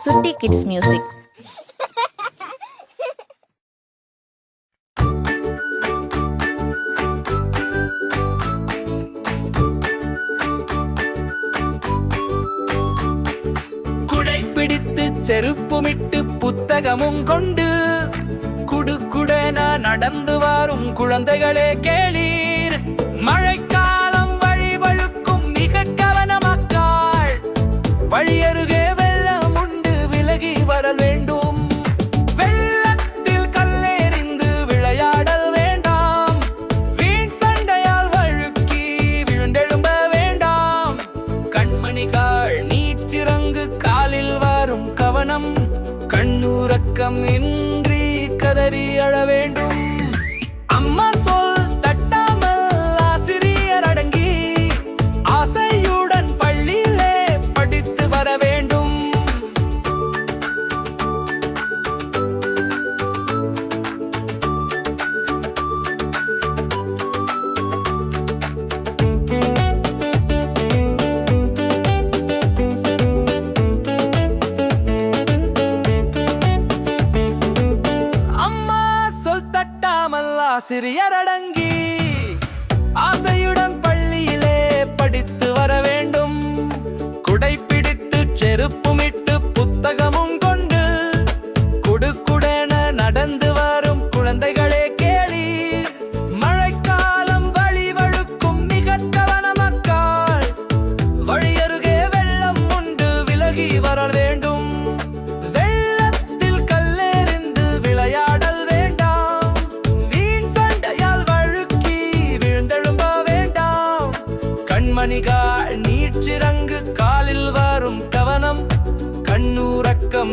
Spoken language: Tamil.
Sutti Kids Music. குடை பிடித்து செருப்புமிட்டு புத்தகமும் கொண்டு குடுகுடென நடந்து வரும் குழந்தைகளே கேளீர். மழைக்காலம் வழிவழுக்கும் மிக கவனமாக்காள். வழியருகே வெள்ளம் உண்டு விலகி வர வேண்டும். வெள்ளத்தில் கல்லெறிந்து விளையாடல் வேண்டாம். வீண் சண்டையால் வழுக்கி விழுந்தெழும்ப வேண்டாம். கண்மணிகள் நீச்சிறங்கு காலில் வரும் கவனம். கண்ணுறக்கம் இன்றி கதறி அழ வேண்டும். அம்மா சொல் தட்டாமல் ஆசிரியர் அடங்கி ஆசையுடன் பள்ளியிலே படித்து வர வேண்டும். ஆசிரியர் அடங்கி ஆசையுடன் பள்ளியிலே படித்து வர வேண்டும். குடை பிடித்து செருப்புமிட்டு புத்தகமும் கொண்டு குடுகுடென நடந்து வரும் குழந்தைகளே கேளீர். மழைக்காலம் வழிவழுக்கும் மிக கவனமாக்காள். வழியருகே வெள்ளம் உண்டு விலகி வர வேண்டும். வெள்ளத்தில் கல்லெறிந்து விளையாடல் மணிகள் நீச்சிறங்கு காலில் வரும் கவனம். கண்ணுறக்கம்